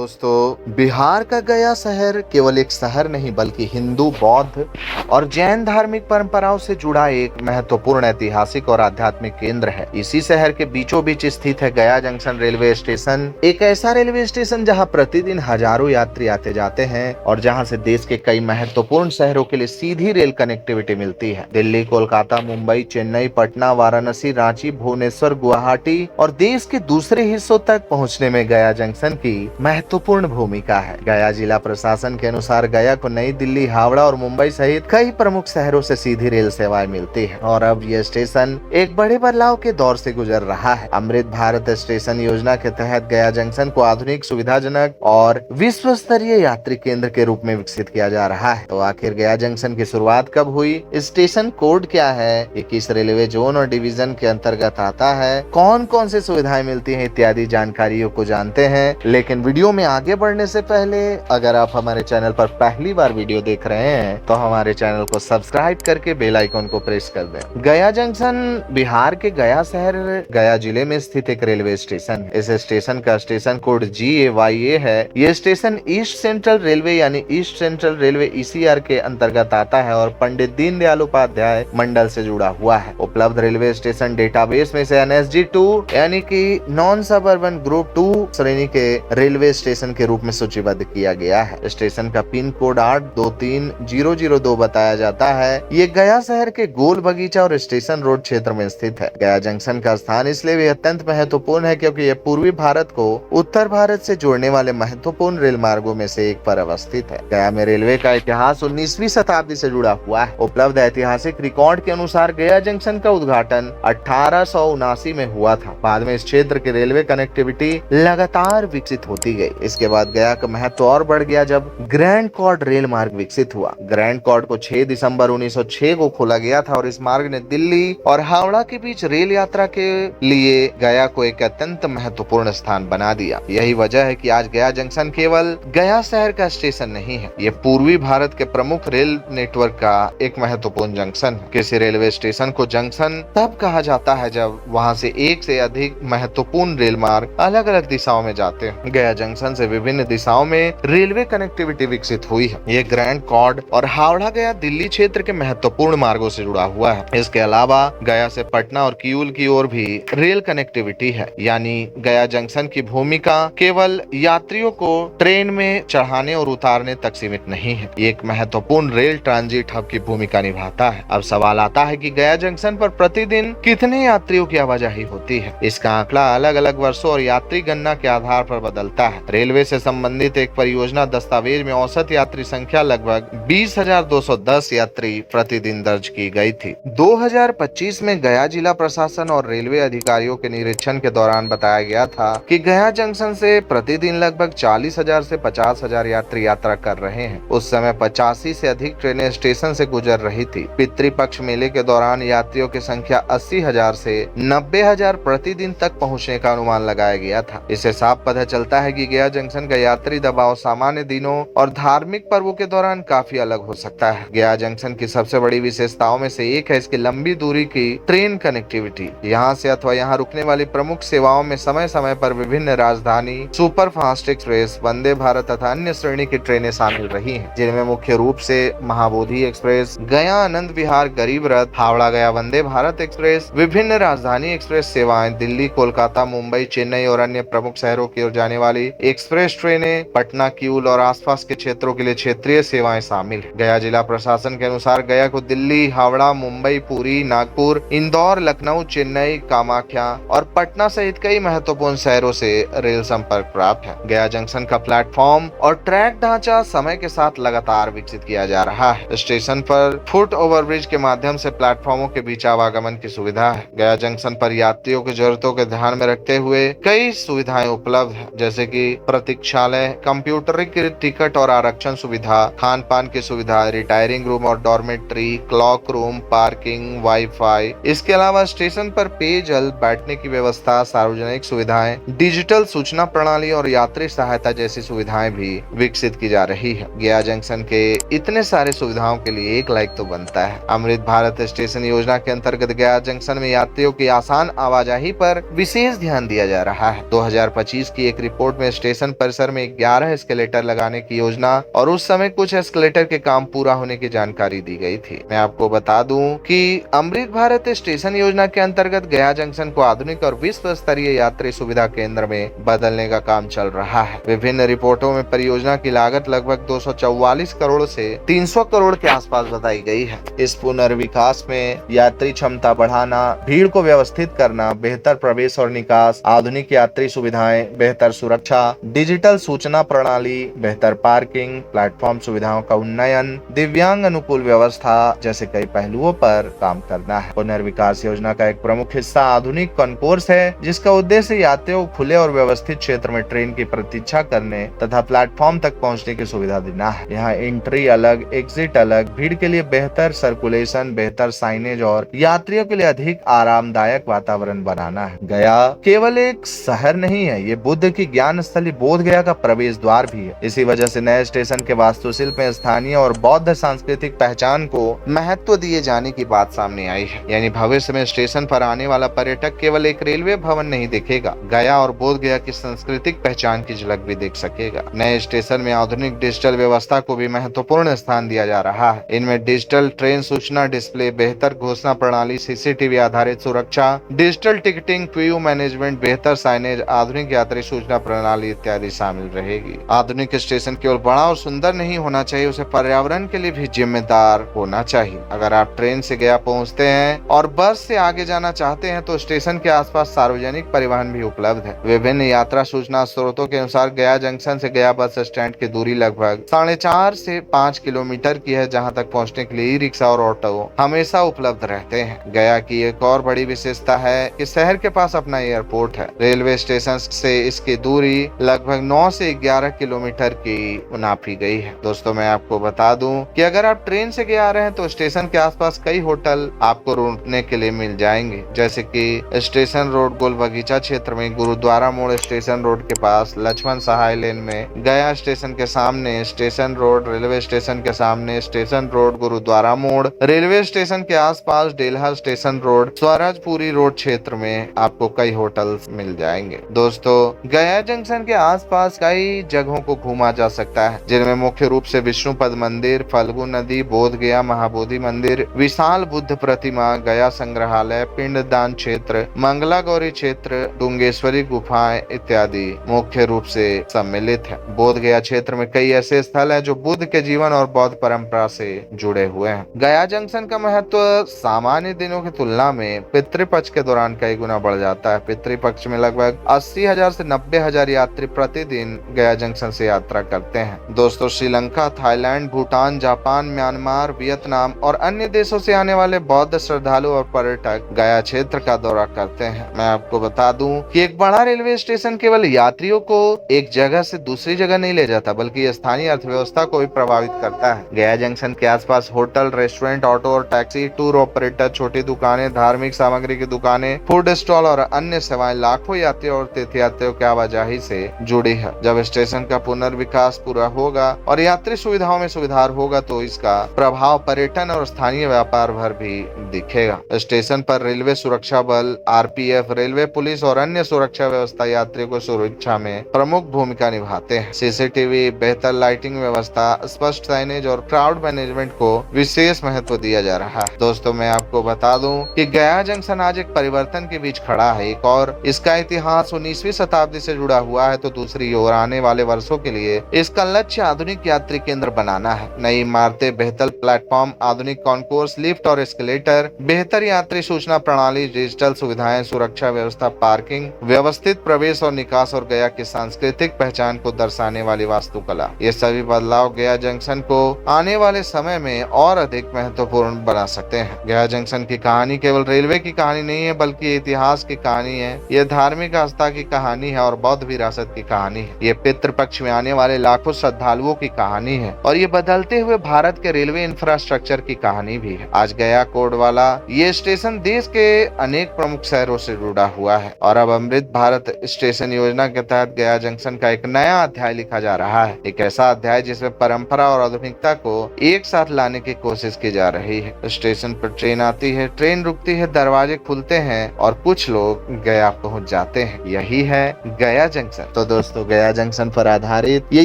दोस्तों, बिहार का गया शहर केवल एक शहर नहीं बल्कि हिंदू, बौद्ध और जैन धार्मिक परंपराओं से जुड़ा एक महत्वपूर्ण ऐतिहासिक और आध्यात्मिक केंद्र है। इसी शहर के बीचों बीच स्थित है गया जंक्शन रेलवे स्टेशन, एक ऐसा रेलवे स्टेशन जहां प्रतिदिन हजारों यात्री आते जाते हैं और जहां से देश के कई महत्वपूर्ण शहरों के लिए सीधी रेल कनेक्टिविटी मिलती है। दिल्ली, कोलकाता, मुंबई, चेन्नई, पटना, वाराणसी, रांची, भुवनेश्वर, गुवाहाटी और देश के दूसरे हिस्सों तक पहुंचने में गया जंक्शन की महत्वपूर्ण भूमिका है। गया जिला प्रशासन के अनुसार गया को नई दिल्ली, हावड़ा और मुंबई सहित कई प्रमुख शहरों से सीधी रेल सेवाएं मिलती है और अब यह स्टेशन एक बड़े बदलाव के दौर से गुजर रहा है। अमृत भारत स्टेशन योजना के तहत गया जंक्शन को आधुनिक, सुविधाजनक और विश्व स्तरीय यात्री केंद्र के रूप में विकसित किया जा रहा है। तो आखिर गया जंक्शन की शुरुआत कब हुई, स्टेशन कोड क्या है, ये किस रेलवे जोन और डिवीजन के अंतर्गत आता है, कौन कौन सी सुविधाएं मिलती हैं, इत्यादि जानकारियों को जानते हैं। लेकिन वीडियो में आगे बढ़ने से पहले अगर आप हमारे चैनल पर पहली बार वीडियो देख रहे हैं तो हमारे चैनल को सब्सक्राइब करके बेल आइकन को प्रेस कर दें। गया जंक्शन बिहार के गया शहर, गया जिले में स्थित एक रेलवे स्टेशन है। इस स्टेशन का स्टेशन कोड GAYA है। ये स्टेशन ईस्ट सेंट्रल रेलवे यानी ईस्ट सेंट्रल रेलवे ECR के अंतर्गत आता है और पंडित दीनदयाल उपाध्याय मंडल से जुड़ा हुआ है। उपलब्ध रेलवे स्टेशन डेटाबेस में से NSG2 यानी कि नॉन सबअर्बन ग्रुप 2 श्रेणी के रेलवे स्टेशन के रूप में सूचीबद्ध किया गया है। स्टेशन का पिन कोड 823002 बताया जाता है। ये गया शहर के गोल बगीचा और स्टेशन रोड क्षेत्र में स्थित है। गया जंक्शन का स्थान इसलिए भी अत्यंत महत्वपूर्ण है क्योंकि यह पूर्वी भारत को उत्तर भारत से जोड़ने वाले महत्वपूर्ण रेल मार्गों में से एक पर अवस्थित है। गया में रेलवे का इतिहास 19वीं शताब्दी से जुड़ा हुआ है। उपलब्ध ऐतिहासिक रिकॉर्ड के अनुसार गया जंक्शन का उद्घाटन 1879 में हुआ था। बाद में इस क्षेत्र की रेलवे कनेक्टिविटी लगातार विकसित होती गई। इसके बाद गया का महत्व और बढ़ गया जब ग्रैंड कॉर्ड रेल मार्ग विकसित हुआ। ग्रैंड कॉर्ड को 6 दिसंबर 1906 को खोला गया था और इस मार्ग ने दिल्ली और हावड़ा के बीच रेल यात्रा के लिए गया को एक अत्यंत महत्वपूर्ण स्थान बना दिया। यही वजह है कि आज गया जंक्शन केवल गया शहर का स्टेशन नहीं है, ये पूर्वी भारत के प्रमुख रेल नेटवर्क का एक महत्वपूर्ण जंक्शन है। किसी रेलवे स्टेशन को जंक्शन तब कहा जाता है जब वहां से एक से अधिक महत्वपूर्ण रेल मार्ग अलग अलग दिशाओं में जाते हैं। गया जंक्शन से विभिन्न दिशाओं में रेलवे कनेक्टिविटी विकसित हुई है। ये ग्रैंड कॉर्ड और हावड़ा गया दिल्ली क्षेत्र के महत्वपूर्ण मार्गों से जुड़ा हुआ है। इसके अलावा गया से पटना और किऊल की ओर भी रेल कनेक्टिविटी है। यानी गया जंक्शन की भूमिका केवल यात्रियों को ट्रेन में चढ़ाने और उतारने तक सीमित नहीं है, ये एक महत्वपूर्ण रेल ट्रांजिट हब की भूमिका निभाता है। अब सवाल आता है कि गया जंक्शन पर प्रतिदिन कितने यात्रियों की आवाजाही होती है। इसका आंकड़ा अलग अलग वर्षों और यात्री गणना के आधार पर बदलता है। रेलवे से संबंधित एक परियोजना दस्तावेज में औसत यात्री संख्या लगभग 20,210 यात्री प्रतिदिन दर्ज की गई थी। 2025 में गया जिला प्रशासन और रेलवे अधिकारियों के निरीक्षण के दौरान बताया गया था कि गया जंक्शन से प्रतिदिन लगभग 40,000 से 50,000 यात्री यात्रा कर रहे हैं। उस समय 85 से अधिक ट्रेनें स्टेशन से गुजर रही थी। पितृपक्ष मेले के दौरान यात्रियों की संख्या 80,000 से 90,000 प्रतिदिन तक पहुँचने का अनुमान लगाया गया था। इससे साफ पता चलता है कि गया जंक्शन का यात्री दबाव सामान्य दिनों और धार्मिक पर्वों के दौरान काफी अलग हो सकता है। गया जंक्शन की सबसे बड़ी विशेषताओं में से एक है इसकी लंबी दूरी की ट्रेन कनेक्टिविटी। यहाँ से अथवा यहाँ रुकने वाली प्रमुख सेवाओं में समय समय पर विभिन्न राजधानी, super fast express, Vande Bharat तथा अन्य श्रेणी की ट्रेनें शामिल रही हैं, जिनमें मुख्य रूप से महाबोधि एक्सप्रेस, गया आनंद विहार गरीब रथ, हावड़ा गया वंदे भारत एक्सप्रेस, विभिन्न राजधानी एक्सप्रेस सेवाएं, दिल्ली, कोलकाता, मुंबई, चेन्नई और अन्य प्रमुख शहरों की ओर जाने वाली एक्सप्रेस ट्रेनें, पटना, किऊल और आसपास के क्षेत्रों के लिए क्षेत्रीय सेवाएं शामिल हैं। गया जिला प्रशासन के अनुसार गया को दिल्ली, हावड़ा, मुंबई, पुरी, नागपुर, इंदौर, लखनऊ, चेन्नई, कामाख्या और पटना सहित कई महत्वपूर्ण शहरों से रेल संपर्क प्राप्त है। गया जंक्शन का प्लेटफॉर्म और ट्रैक ढांचा समय के साथ लगातार विकसित किया जा रहा है। स्टेशन पर फुट ओवरब्रिज के माध्यम से प्लेटफॉर्मों के बीच आवागमन की सुविधा है। गया जंक्शन पर यात्रियों की जरूरतों के ध्यान में रखते हुए कई सुविधाएं उपलब्ध है, जैसे कि प्रतीक्षालय, कंप्यूटरीकृत टिकट और आरक्षण सुविधा, खान पान की सुविधा, रिटायरिंग रूम और dormitory, clock room, parking, wifi. इसके अलावा स्टेशन पर पेयजल, बैठने की व्यवस्था, सार्वजनिक सुविधाएं, डिजिटल सूचना प्रणाली और यात्री सहायता जैसी सुविधाएं भी विकसित की जा रही है। गया जंक्शन के इतने सारे सुविधाओं के लिए एक लाइक तो बनता है। अमृत भारत स्टेशन योजना के अंतर्गत गया जंक्शन में यात्रियों की आसान आवाजाही पर विशेष ध्यान दिया जा रहा है। 2025 की एक रिपोर्ट में स्टेशन स्टेशन परिसर में 11 एस्केलेटर लगाने की योजना और उस समय कुछ एस्केलेटर के काम पूरा होने की जानकारी दी गई थी। मैं आपको बता दूं कि अमृत भारत स्टेशन योजना के अंतर्गत गया जंक्शन को आधुनिक और विश्व स्तरीय यात्री सुविधा केंद्र में बदलने का काम चल रहा है। विभिन्न रिपोर्टों में परियोजना की लागत लगभग 244 करोड़ से 300 करोड़ के आसपास बताई गई है। इस पुनर्विकास में यात्री क्षमता बढ़ाना, भीड़ को व्यवस्थित करना, बेहतर प्रवेश और निकास, आधुनिक यात्री सुविधाएं, बेहतर सुरक्षा, डिजिटल सूचना प्रणाली, बेहतर पार्किंग, प्लेटफॉर्म सुविधाओं का उन्नयन, दिव्यांग अनुकूल व्यवस्था जैसे कई पहलुओं पर काम करना है। पुनर्विकास योजना का एक प्रमुख हिस्सा आधुनिक कॉन्कोर्स है, जिसका उद्देश्य यात्रियों को खुले और व्यवस्थित क्षेत्र में ट्रेन की प्रतीक्षा करने तथा प्लेटफॉर्म तक पहुंचने की सुविधा देना है। यहाँ एंट्री अलग, एग्जिट अलग, भीड़ के लिए बेहतर सर्कुलेशन, बेहतर साइनेज और यात्रियों के लिए अधिक आरामदायक वातावरण बनाना है। गया केवल एक शहर नहीं है, ये बुद्ध की ज्ञान स्थली बोध गया का प्रवेश द्वार भी है। इसी वजह से नए स्टेशन के वास्तुशिल्प में स्थानीय और बौद्ध सांस्कृतिक पहचान को महत्व दिए जाने की बात सामने आई है। यानी भविष्य में स्टेशन पर आने वाला पर्यटक केवल एक रेलवे भवन नहीं देखेगा, गया और बोध गया की सांस्कृतिक पहचान की झलक भी देख सकेगा। नए स्टेशन में आधुनिक डिजिटल व्यवस्था को भी महत्वपूर्ण स्थान दिया जा रहा है। इनमें डिजिटल ट्रेन सूचना डिस्प्ले, बेहतर घोषणा प्रणाली, सीसीटीवी आधारित सुरक्षा, डिजिटल टिकटिंग, क्यू मैनेजमेंट, बेहतर साइनेज, आधुनिक यात्री सूचना प्रणाली इत्यादि शामिल रहेगी। आधुनिक स्टेशन केवल बड़ा और सुंदर नहीं होना चाहिए, उसे पर्यावरण के लिए भी जिम्मेदार होना चाहिए। अगर आप ट्रेन से गया पहुंचते हैं और बस से आगे जाना चाहते हैं तो स्टेशन के आसपास सार्वजनिक परिवहन भी उपलब्ध है। विभिन्न यात्रा सूचना स्रोतों के अनुसार गया जंक्शन से गया बस स्टैंड की दूरी लगभग 4.5 से 5 किलोमीटर की है, जहां तक पहुंचने के लिए ई रिक्शा और ऑटो हमेशा उपलब्ध रहते हैं। गया की एक और बड़ी विशेषता है कि शहर के पास अपना एयरपोर्ट है। रेलवे स्टेशन से इसकी दूरी लगभग 9 से 11 किलोमीटर की नापी गई है। दोस्तों, मैं आपको बता दूं कि अगर आप ट्रेन से गया रहे हैं तो स्टेशन के आसपास कई होटल आपको रुकने के लिए मिल जाएंगे, जैसे कि स्टेशन रोड गोल बगीचा क्षेत्र में, गुरुद्वारा मोड़ स्टेशन रोड के पास, लक्ष्मण सहाय लेन में, गया स्टेशन के सामने, स्टेशन रोड रेलवे स्टेशन के सामने, स्टेशन रोड गुरुद्वारा मोड़ रेलवे स्टेशन के आसपास, डेल्हा स्टेशन रोड, स्वराजपुरी रोड क्षेत्र में आपको कई होटल्स मिल जाएंगे। दोस्तों, गया जंक्शन के आसपास कई जगहों को घूमा जा सकता है, जिनमें मुख्य रूप से विष्णुपद मंदिर, फल्गु नदी, बोध गया महाबोधि मंदिर, विशाल बुद्ध प्रतिमा, गया संग्रहालय, पिंडदान क्षेत्र, मंगला गौरी क्षेत्र, डुंगेश्वरी गुफाएं इत्यादि मुख्य रूप से सम्मिलित है। बोध गया क्षेत्र में कई ऐसे स्थल हैं जो बुद्ध के जीवन और बौद्ध परंपरा से जुड़े हुए हैं। गया जंक्शन का महत्व सामान्य दिनों की तुलना में पितृपक्ष के दौरान कई गुना बढ़ जाता है। पितृपक्ष में लगभग 80,000 से 90,000 यात्री प्रतिदिन गया जंक्शन से यात्रा करते हैं। दोस्तों, Sri Lanka, Thailand, Bhutan, Japan, Myanmar, Vietnam और अन्य देशों से आने वाले बौद्ध श्रद्धालु और पर्यटक गया क्षेत्र का दौरा करते हैं। मैं आपको बता दूं कि एक बड़ा रेलवे स्टेशन केवल यात्रियों को एक जगह से दूसरी जगह नहीं ले जाता, बल्कि स्थानीय अर्थव्यवस्था को भी प्रभावित करता है। गया जंक्शन के आसपास होटल, रेस्टोरेंट, ऑटो और टैक्सी, टूर ऑपरेटर, छोटी दुकानें, धार्मिक सामग्री की दुकानें, फूड स्टॉल और अन्य सेवाएं लाखों यात्रियों और तीर्थयात्रियों की आवाजाही से जुड़ी है। जब स्टेशन का पुनर्विकास पूरा होगा और यात्री सुविधाओं में सुधार होगा तो इसका प्रभाव पर्यटन और स्थानीय व्यापार भर भी दिखेगा। स्टेशन पर रेलवे सुरक्षा बल, आरपीएफ, रेलवे पुलिस और अन्य सुरक्षा व्यवस्था यात्रियों को सुरक्षा में प्रमुख भूमिका निभाते हैं। सीसीटीवी, बेहतर लाइटिंग व्यवस्था, स्पष्ट साइनेज और क्राउड मैनेजमेंट को विशेष महत्व दिया जा रहा है। दोस्तों, मैं आपको बता दूं कि गया जंक्शन आज एक परिवर्तन के बीच खड़ा है। एक और इसका इतिहास 19वीं शताब्दी से जुड़ा हुआ है, तो दूसरी ओर आने वाले वर्षों के लिए इसका लक्ष्य आधुनिक यात्री केंद्र बनाना है। नई इमारतें, बेहतर प्लेटफॉर्म, आधुनिक कॉन्कोर्स, लिफ्ट और एस्केलेटर, बेहतर यात्री सूचना प्रणाली, डिजिटल सुविधाएं, सुरक्षा व्यवस्था, पार्किंग, व्यवस्थित प्रवेश और निकास और गया की सांस्कृतिक पहचान को दर्शाने वाली वास्तुकला, ये सभी बदलाव गया जंक्शन को आने वाले समय में और अधिक महत्वपूर्ण बना सकते हैं। गया जंक्शन की कहानी केवल रेलवे की कहानी नहीं है, बल्कि इतिहास की कहानी है। यह धार्मिक आस्था की कहानी है और बौद्ध विरासत की कहानी है। ये पितृपक्ष में आने वाले लाखों श्रद्धालुओं की कहानी है और ये बदलते हुए भारत के रेलवे इंफ्रास्ट्रक्चर की कहानी भी है। आज गया कोड वाला ये स्टेशन देश के अनेक प्रमुख शहरों से जुड़ा हुआ है और अब अमृत भारत स्टेशन योजना के तहत गया जंक्शन का एक नया अध्याय लिखा जा रहा है। एक ऐसा अध्याय जिसमें परंपरा और आधुनिकता को एक साथ लाने की कोशिश की जा रही है। स्टेशन पर ट्रेन आती है, ट्रेन रुकती है, दरवाजे खुलते हैं और कुछ लोग गया पहुंच जाते हैं। यही है गया जंक्शन। तो तो दोस्तों गया जंक्शन पर आधारित ये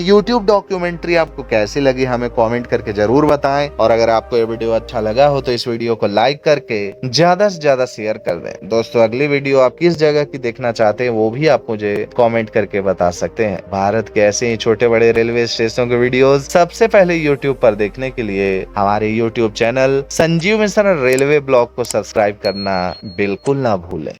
YouTube डॉक्यूमेंट्री आपको कैसी लगी हमें कमेंट करके जरूर बताएं। और अगर आपको ये वीडियो अच्छा लगा हो तो इस वीडियो को लाइक करके ज्यादा से ज्यादा शेयर कर दें। दोस्तों अगली वीडियो आप किस जगह की देखना चाहते हैं वो भी आप मुझे कमेंट करके बता सकते हैं। भारत के ऐसे ही छोटे बड़े रेलवे स्टेशनों के वीडियोस सबसे पहले YouTube पर देखने के लिए हमारे YouTube channel Sanjeev Mishra railway blog को सब्सक्राइब करना बिल्कुल ना भूलें।